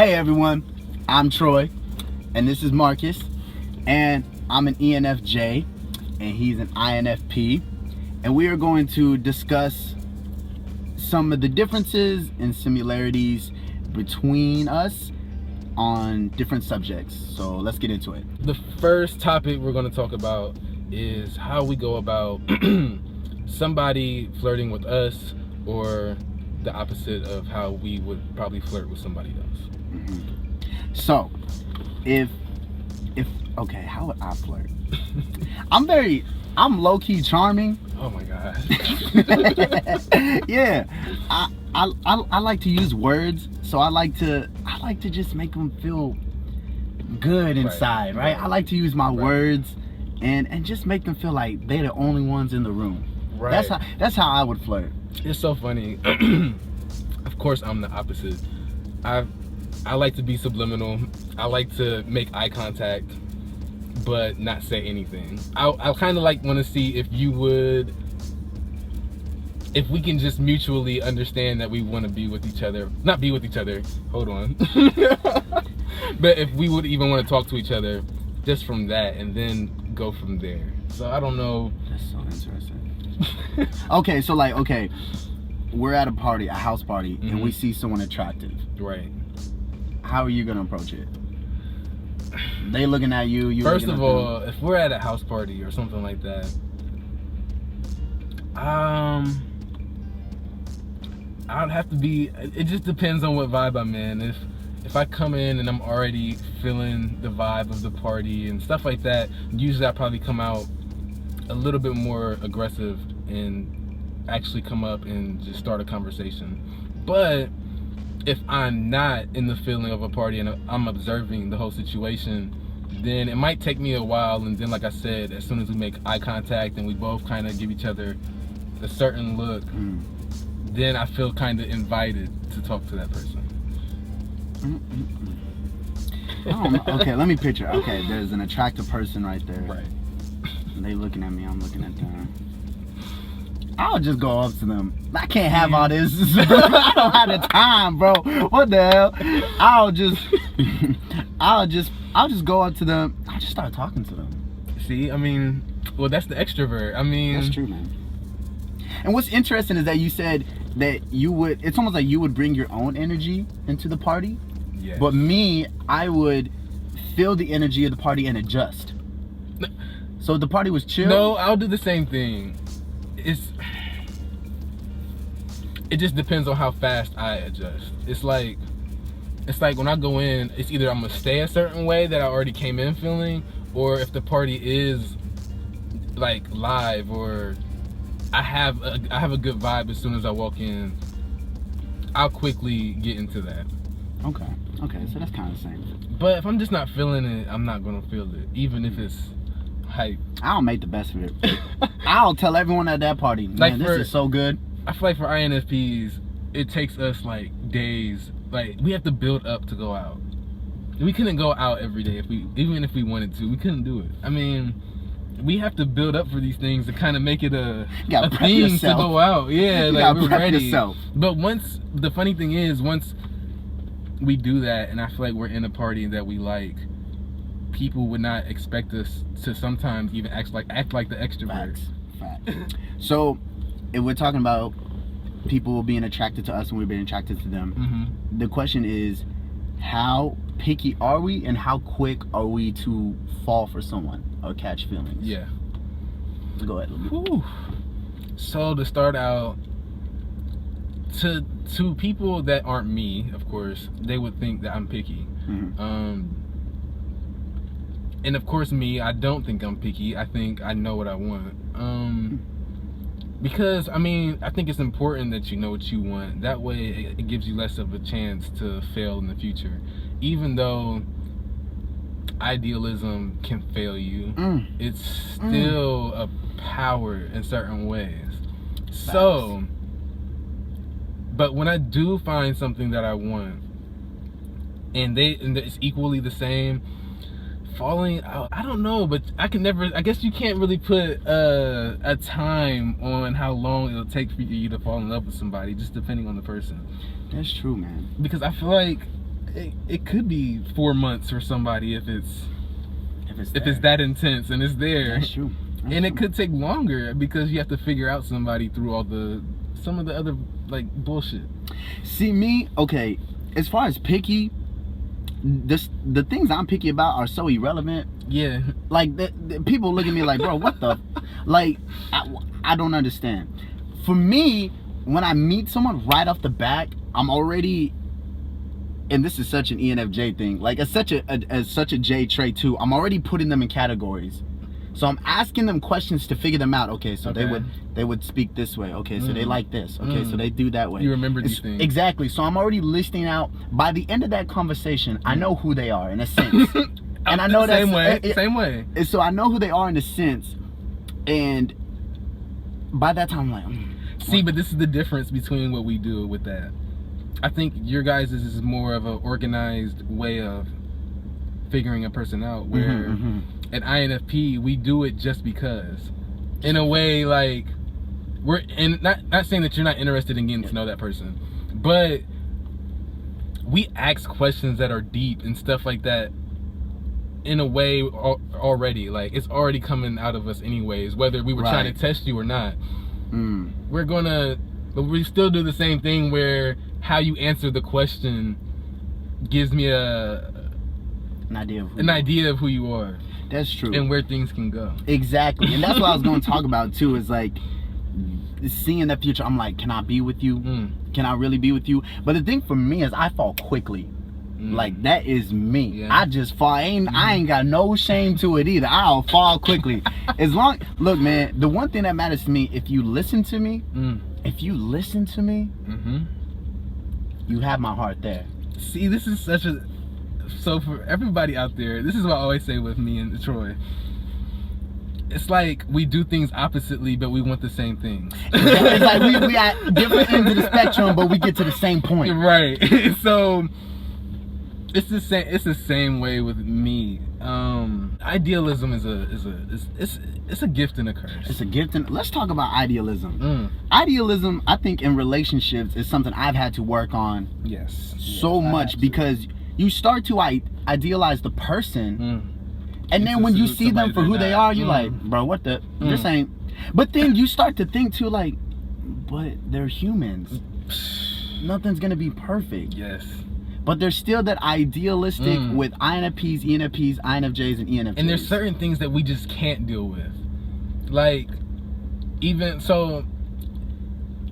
Hey everyone, I'm Troy, and this is Marcus, and I'm an ENFJ, and he's an INFP, and we are going to discuss some of the differences and similarities between us on different subjects. So let's get into it. The first topic we're going to talk about is how we go about somebody flirting with us, or the opposite of how we would probably flirt with somebody else. So, okay, how would I flirt? I'm low-key charming. Oh my god. Yeah, I like to use words, so I like to just make them feel good inside, right? I like to use my words and just make them feel like they're the only ones in the room. Right. That's how I would flirt. It's so funny. Of course, I'm the opposite. I like to be subliminal. I like to make eye contact, but not say anything. I kind of want to see if we can just mutually understand that we want to be with each other. Not be with each other. Hold on. But if we would even want to talk to each other, just from that, and then go from there. So I don't know. That's so interesting. Okay, so we're at a house party, and we see someone attractive. Right. How are you gonna approach it? They looking at you. First of all, if we're at a house party or something like that, I'd have to be. It just depends on what vibe I'm in. If I come in and I'm already feeling the vibe of the party and stuff like that, usually I probably come out a little bit more aggressive and actually come up and just start a conversation. But if I'm not in the feeling of a party and I'm observing the whole situation, then it might take me a while, and then like I said, as soon as we make eye contact and we both kind of give each other a certain look, then I feel kind of invited to talk to that person. Okay, let me picture. Okay, there's an attractive person right there. Right. They looking at me, I'm looking at them. I'll just go up to them. I can't have all this. I don't have the time, bro. What the hell? I'll just go up to them. I'll just start talking to them. See, I mean, well, that's the extrovert. I mean, that's true, man. And what's interesting is that you said that it's almost like you would bring your own energy into the party. Yes. But me, I would feel the energy of the party and adjust. So if the party was chill. No, I'll do the same thing. It just depends on how fast I adjust. It's like when I go in, it's either I'm gonna stay a certain way that I already came in feeling, or if the party is like live, or I have a good vibe as soon as I walk in, I'll quickly get into that. Okay, so that's kind of the same. But if I'm just not feeling it, I'm not gonna feel it, even if it's hype. I'll make the best of it. I'll tell everyone at that party, man, this is so good. I feel like for INFPs, it takes us like days. Like, we have to build up to go out. We couldn't go out every day even if we wanted to. We couldn't do it. I mean, we have to build up for these things to kind of make it a thing to go out. Yeah, like we're ready. Yourself. But the funny thing is, once we do that, and I feel like we're in a party that we like, people would not expect us to sometimes even act like the extrovert. Facts. So, if we're talking about people being attracted to us and we're being attracted to them, the question is, how picky are we, and how quick are we to fall for someone or catch feelings? Yeah. Go ahead. So to start out, to people that aren't me, of course, they would think that I'm picky. And of course me, I don't think I'm picky. I think I know what I want. Because, I mean, I think it's important that you know what you want. That way, it gives you less of a chance to fail in the future. Even though idealism can fail you, it's still a power in certain ways. So, but when I do find something that I want, and it's equally the same, falling out, I don't know, but I guess you can't really put a time on how long it'll take for you to fall in love with somebody, just depending on the person. That's true, man. Because I feel like it could be 4 months for somebody if it's that intense and it's there. That's true. And it could take longer because you have to figure out somebody through some of the other like bullshit. See me, okay, as far as picky, the things I'm picky about are so irrelevant. Yeah. Like the people look at me like, bro, what the like I don't understand. For me, when I meet someone right off the bat, I'm already, and this is such an ENFJ thing, like it's such a J trait too. I'm already putting them in categories. So I'm asking them questions to figure them out. Okay, so they would speak this way. Okay, so they like this. Okay, so they do that way. You remember these things. Exactly. So I'm already listing out. By the end of that conversation, I know who they are in a sense. And I know that same way. And so I know who they are in a sense. And by that time, I'm like, see, but this is the difference between what we do with that. I think your guys' is more of an organized way of figuring a person out, where at INFP we do it just because, in a way, like we're not saying that you're not interested in getting to know that person, but we ask questions that are deep and stuff like that in a way already, like it's already coming out of us anyways, whether we were trying to test you or not. But we still do the same thing where how you answer the question gives me an idea of who you are. That's true. And where things can go. Exactly. And that's what I was going to talk about too, is like seeing the future. I'm like, can I be with you? Can I really be with you? But the thing for me is I fall quickly. Like that is me. Yeah. I just fall. I ain't got no shame to it either. I'll fall quickly. Look, man, the one thing that matters to me, if you listen to me, you have my heart there. See, this is so for everybody out there, this is what I always say with me and Troy. It's like we do things oppositely, but we want the same things. It's like we at different ends of the spectrum, but we get to the same point. Right. So it's the same way with me. Idealism is a gift and a curse. It's a gift, and let's talk about idealism. Idealism, I think, in relationships is something I've had to work on. So much, because you start to idealize the person, and then when you see them for who they are, you're like, bro, what the? You're saying, but then you start to think too, like, but they're humans. Nothing's gonna be perfect. Yes. But there's still that idealistic with INFPs, ENFPs, INFJs, and ENFJs. And there's certain things that we just can't deal with. Like, even so,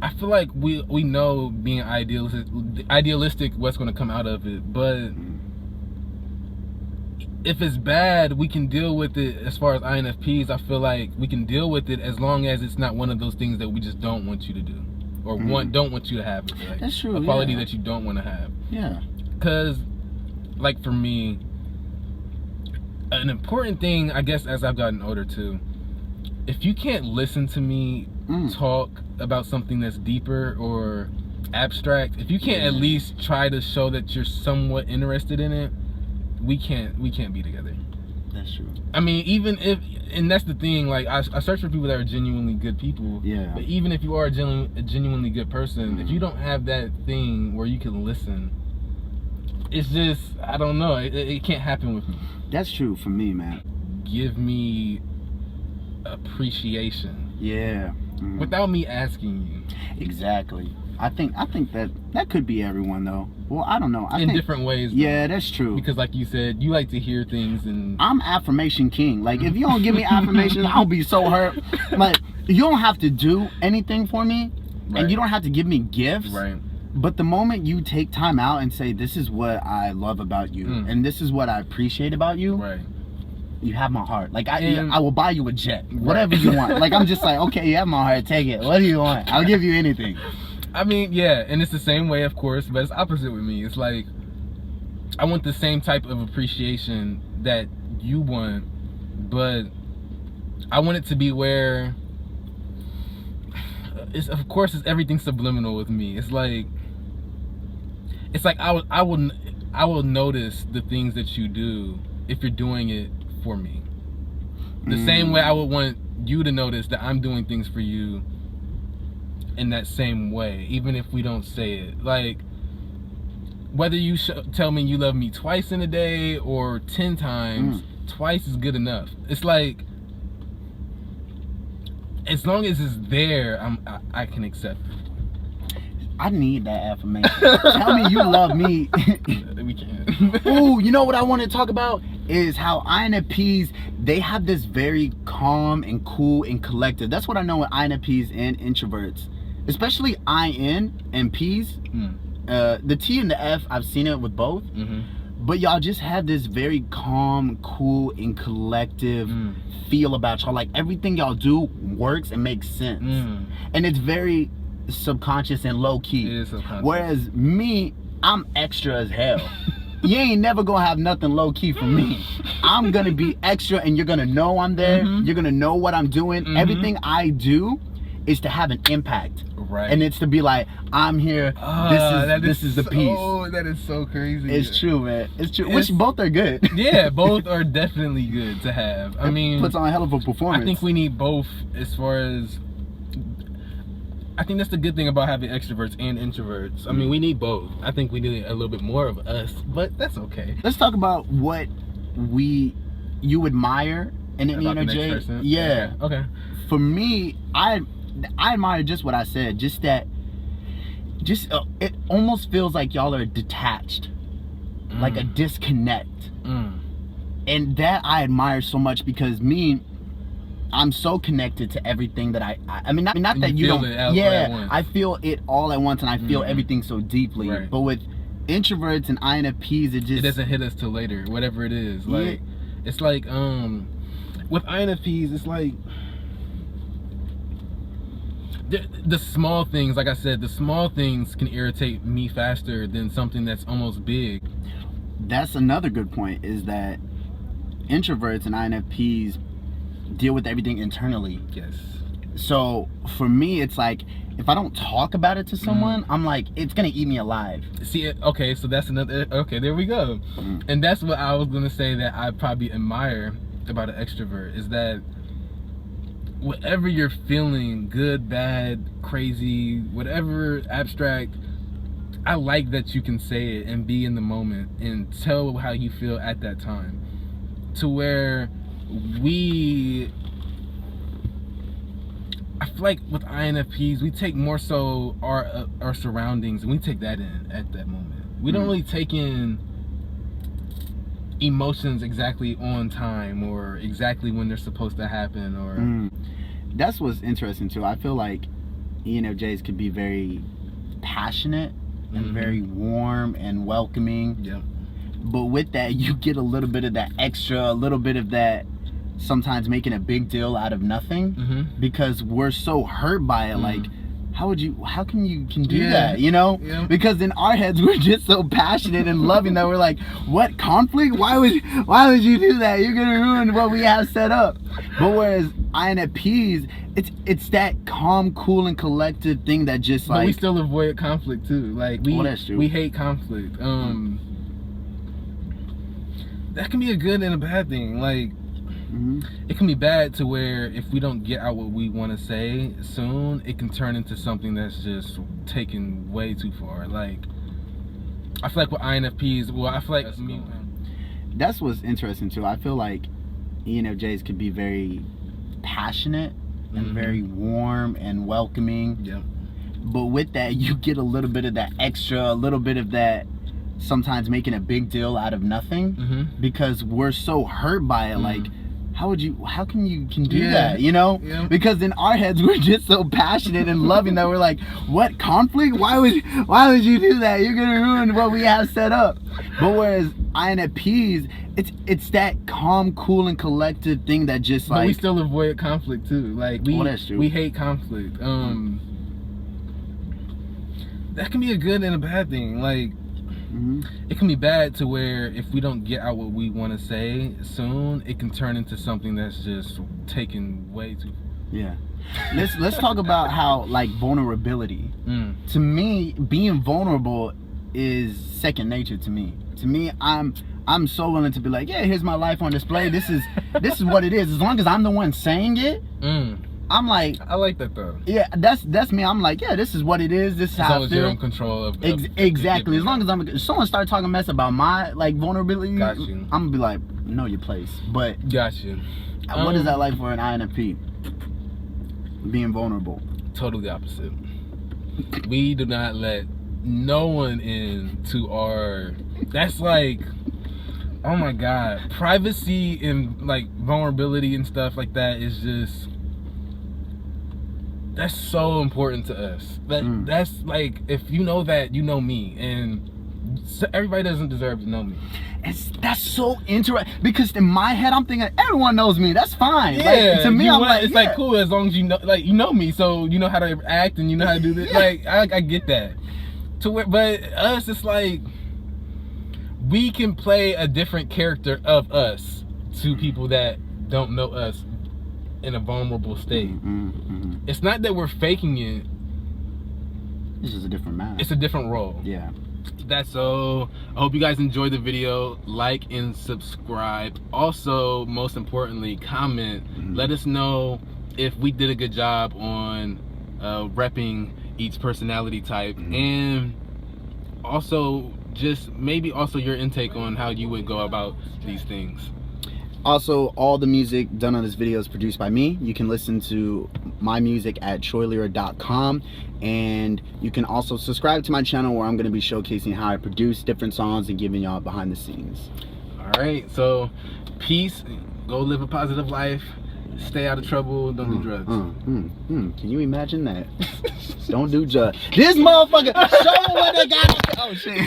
I feel like we know being idealistic what's going to come out of it. But if it's bad, we can deal with it. As far as INFPs, I feel like we can deal with it as long as it's not one of those things that we just don't want you to do. Or don't want you to have. Like, that's true. A quality that you don't want to have. Yeah. Because, like, for me, an important thing, I guess, as I've gotten older too, if you can't listen to me talk about something that's deeper or abstract, if you can't at least try to show that you're somewhat interested in it, we can't be together. That's true. I mean, even if, and that's the thing, like, I search for people that are genuinely good people. Yeah. But even if you are a genuinely good person, if you don't have that thing where you can listen, it's just, I don't know, it can't happen with me. That's true for me, man. Give me appreciation. Yeah. Without me asking you. Exactly. I think that could be everyone though. Well, I don't know. I in think, different ways. Though. Yeah, that's true. Because like you said, you like to hear things, and I'm affirmation king. Like if you don't give me affirmation, I'll be so hurt. Like you don't have to do anything for me, and you don't have to give me gifts. Right. But the moment you take time out and say, this is what I love about you, and this is what I appreciate about you, you have my heart. Like I will buy you a jet, whatever you want. Like I'm just like, okay, you have my heart, take it. What do you want? I'll give you anything. I mean, yeah, and it's the same way, of course, but it's opposite with me. It's like, I want the same type of appreciation that you want, but I want it to be where, of course, it's everything subliminal with me. It's like I will notice the things that you do if you're doing it for me. The same way I would want you to notice that I'm doing things for you in that same way, even if we don't say it. Like, whether you tell me you love me twice in a day or 10 times, twice is good enough. It's like, as long as it's there, I can accept it. I need that affirmation. Tell me you love me. We can't. Ooh, you know what I want to talk about is how INFPs, they have this very calm and cool and collected. That's what I know with INFPs and introverts, especially IN and Ps. The T and the F, I've seen it with both. But y'all just have this very calm, cool, and collective feel about y'all. Like everything y'all do works and makes sense. And it's very subconscious and low key. It is subconscious. Whereas me, I'm extra as hell. You ain't never gonna have nothing low key from me. I'm gonna be extra and you're gonna know I'm there. You're gonna know what I'm doing. Everything I do is to have an impact. Right. And it's to be like, I'm here. This is the piece. Oh, that is so crazy. It's true, man. It's true. Which both are good. Yeah, both are definitely good to have. I mean, puts on a hell of a performance. I think we need both as far as, I think that's the good thing about having extroverts and introverts. I mean, we need both. I think we need a little bit more of us, but that's okay. Let's talk about what you admire in an ENFJ. Yeah. Okay. For me, I admire just what I said. Just that. It almost feels like y'all are detached, like a disconnect, and that I admire so much because I'm so connected to everything that I mean, not that you don't. Yeah, I feel it all at once, and I feel everything so deeply. Right. But with introverts and INFPs, it doesn't hit us till later, whatever it is. Like, it's like with INFPs, it's like the small things. Like I said, the small things can irritate me faster than something that's almost big. That's another good point. Is that introverts and INFPs deal with everything internally. Yes. So for me, it's like if I don't talk about it to someone, I'm like, it's gonna eat me alive. See, okay, so that's another. Okay, there we go. And that's what I was gonna say that I probably admire about an extrovert is that whatever you're feeling, good, bad, crazy, whatever, abstract, I like that you can say it and be in the moment and tell how you feel at that time, to where I feel like with INFPs, we take more so our surroundings and we take that in at that moment. We don't really take in emotions exactly on time or exactly when they're supposed to happen. Or that's what's interesting too. I feel like ENFJs could be very passionate and very warm and welcoming. Yeah. But with that, you get a little bit of that extra, a little bit of that sometimes making a big deal out of nothing, because we're so hurt by it. Like, how can you do that, Yeah. Because in our heads, we're just so passionate and loving that we're like, what, conflict? Why would you do that? You're gonna ruin what we have set up. But whereas INFPs, it's that calm, cool, and collected thing that just but we still avoid conflict too. Like we hate conflict. That can be a good and a bad thing. Like, it can be bad to where if we don't get out what we want to say soon, it can turn into something that's just taken way too far. Like, I feel like with INFPs, I feel like that's what's interesting too. I feel like ENFJs could be very passionate and very warm and welcoming. Yeah. But with that, you get a little bit of that extra, a little bit of that sometimes making a big deal out of nothing, because we're so hurt by it. Like, how can you do that, Yeah. Because in our heads, we're just so passionate and loving that we're like, what, conflict? Why would you do that? You're gonna ruin what we have set up. But whereas INFPs, it's that calm, cool, and collected thing that just but we still avoid conflict too. Like we hate conflict. That can be a good and a bad thing. Like, it can be bad to where if we don't get out what we want to say soon, it can turn into something that's just taken way too. Yeah. Let's talk about how, like, vulnerability. To me, being vulnerable is second nature to me. To me, I'm so willing to be like, yeah, here's my life on display. This is what it is. As long as I'm the one saying it, I'm like, I like that though. yeah, that's me. I'm like, yeah, this is what it is. This is As how long I as you're feel. in control of Exactly. As long as if someone start talking mess about my like vulnerability, Got you. I'm gonna be like, know your place. But Got you. what is that like for an INFP? Being vulnerable. Totally opposite. We do not let no one into our. That's like, oh my god, privacy and like vulnerability and stuff like that is just. That's so important to us. That's like, if you know that, you know me, and everybody doesn't deserve to know me. That's so interesting because in my head I'm thinking everyone knows me. That's fine. Yeah, like, to me, I'm like, it's like cool as long as you know, like you know me, so you know how to act and you know how to do this. Yeah. Like I get that. But us, it's like we can play a different character of us to people that don't know us in a vulnerable state. It's not that we're faking it. It's just a different matter. It's a different role. Yeah. That's so. I hope you guys enjoyed the video. Like and subscribe. Also, most importantly, comment. Let us know if we did a good job on repping each personality type, and also just maybe also your intake on how you would go about these things. Also, all the music done on this video is produced by me. You can listen to my music at troylira.com, and you can also subscribe to my channel where I'm going to be showcasing how I produce different songs and giving y'all behind the scenes. All right, so peace. Go live a positive life. Stay out of trouble. Don't do drugs. Can you imagine that? Don't do drugs. This motherfucker, show them what they got. Oh shit.